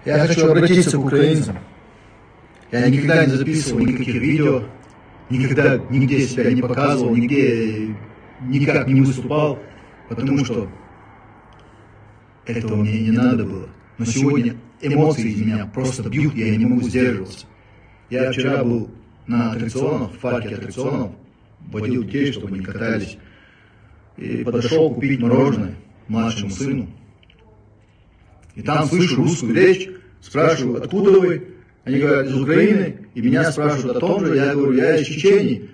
Я хочу обратиться к украинцам. Я никогда не записывал никаких видео, никогда нигде себя не показывал, нигде никак не выступал, потому что этого мне не надо было. Но сегодня эмоции из меня просто бьют, я не могу сдерживаться. Я вчера был на аттракционах, в парке аттракционов, водил детей, чтобы они катались, и подошел купить мороженое младшему сыну. И там слышу русскую речь, спрашиваю, откуда вы? Они говорят, из Украины, и меня спрашивают о том же, я говорю, я из Чечни.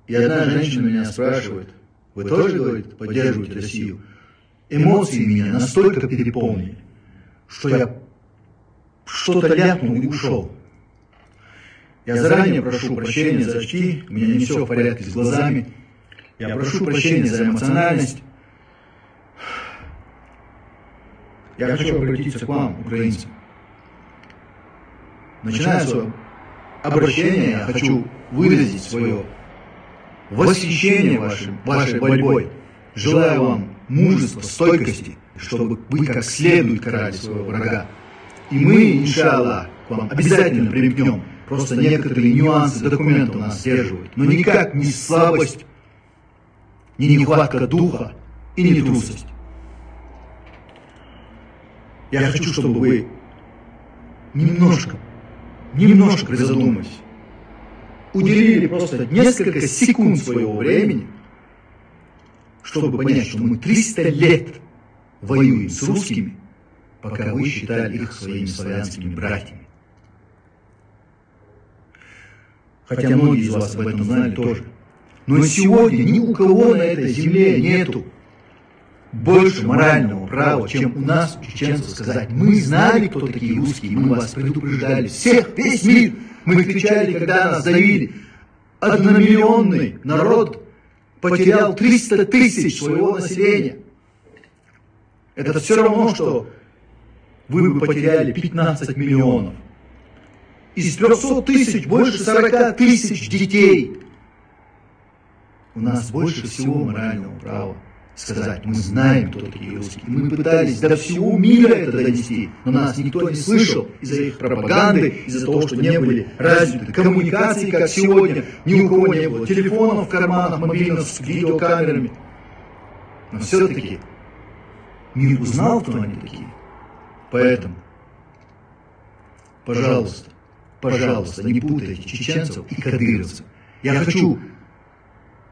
И одна женщина меня спрашивает, вы тоже, говорит, поддерживаете Россию? Эмоции меня настолько переполнили, что я что-то ляпнул и ушел. Я заранее прошу прощения за очки, у меня не все в порядке с глазами. Я прошу прощения за эмоциональность. Я хочу обратиться к вам, украинцы. Начиная свое обращение, я хочу выразить свое восхищение вашей борьбой. Желаю вам мужества, стойкости, чтобы вы как следует карали своего врага. И мы, иншаллах, к вам обязательно примкнем. Просто некоторые нюансы документов нас сдерживают. Но никак не слабость, не нехватка духа и не трусость. Я хочу, чтобы вы немножко призадумались. Уделили просто несколько секунд своего времени, чтобы понять, что мы 300 лет воюем с русскими, пока вы считали их своими славянскими братьями. Хотя многие из вас об этом знали тоже. Но сегодня ни у кого на этой земле нету больше морального права, чем у нас, у чеченцев, сказать, мы знали, кто такие русские, мы вас предупреждали, всех, весь мир. Мы кричали, когда нас давили. Одномиллионный народ потерял 300 тысяч своего населения. Это все равно, что вы бы потеряли 15 миллионов. Из 300 тысяч больше 40 тысяч детей. У нас больше всего морального права сказать, мы знаем, кто такие русские. Мы пытались до всего мира это донести, но нас никто не слышал из-за их пропаганды, из-за того, что не были развиты коммуникации, как сегодня. Ни у кого не было телефонов в карманах, мобильных с видеокамерами. Но все-таки мир узнал, кто они такие. Поэтому, пожалуйста, не путайте чеченцев и кадыровцев. Я хочу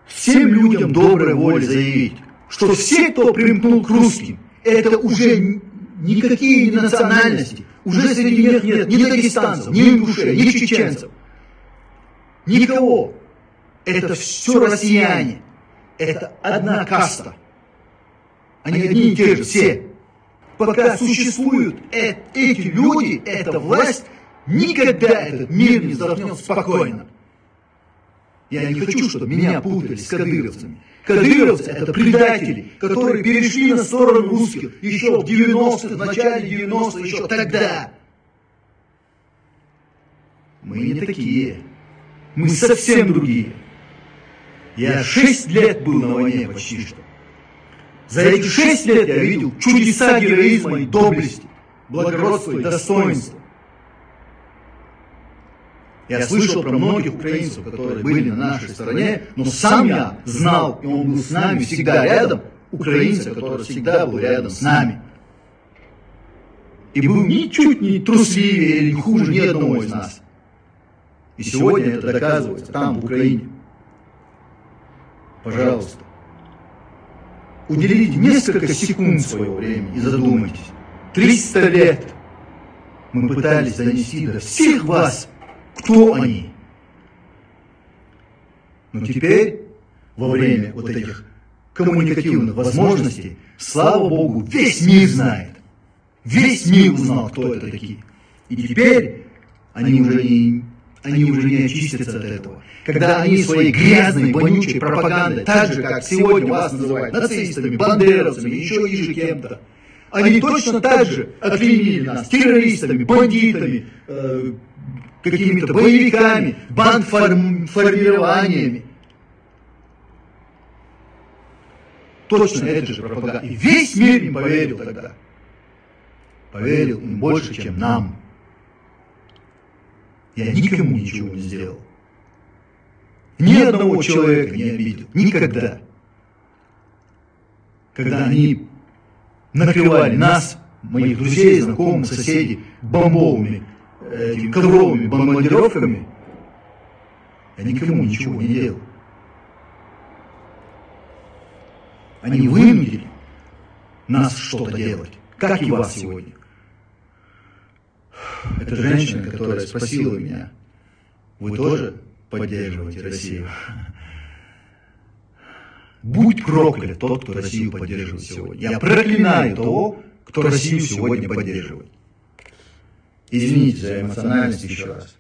всем людям доброй воли заявить, что все, кто примкнул к русским, это уже никакие не национальности, уже среди них нет ни дагестанцев, ни ингушей, ни чеченцев, никого. Это все россияне, это одна каста, они одни и те же все. Пока существуют эти люди, эта власть, никогда этот мир не вздохнет спокойно. Я не хочу, чтобы меня путали с кадыровцами. Кадыровцы – это предатели, которые перешли на сторону русских еще в 90-х, в начале 90-х, еще тогда. Мы не такие. Мы совсем другие. Я 6 лет был на войне почти что. За эти 6 лет я видел чудеса героизма и доблести, благородства и достоинства. Я слышал про многих украинцев, которые были на нашей стороне, но сам я знал, и он был с нами всегда рядом, украинца, который всегда был рядом с нами. И был ничуть не трусливее или не хуже ни одного из нас. И сегодня это доказывается там, в Украине. Пожалуйста, уделите несколько секунд своего времени и задумайтесь. 300 лет мы пытались донести до всех вас, кто они? Но теперь, во время вот этих коммуникативных возможностей, слава Богу, весь мир знает. Весь мир узнал, кто это такие. И теперь они уже не очистятся от этого. Когда они своей грязной, вонючей пропагандой, так же, как сегодня вас называют нацистами, бандеровцами, еще ниже кем-то, они точно так же оклеймили нас террористами, бандитами, какими-то боевиками, бандформированиями. Точно это же пропаганда. И весь мир им поверил тогда. поверил им больше, чем нам. Я никому ничего не сделал. Ни одного человека не обидел. Никогда. Когда они накрывали нас, моих друзей, знакомых, соседей, бомбовыми, ковровыми бомбардировками, я никому ничего не делал. Они вынудили нас что-то делать, как и вас сегодня. Это женщина, которая спросила меня: вы тоже поддерживаете Россию? Будь проклят тот, кто Россию поддерживает сегодня. Я проклинаю того, кто Россию сегодня поддерживает. Извините за эмоциональность еще раз.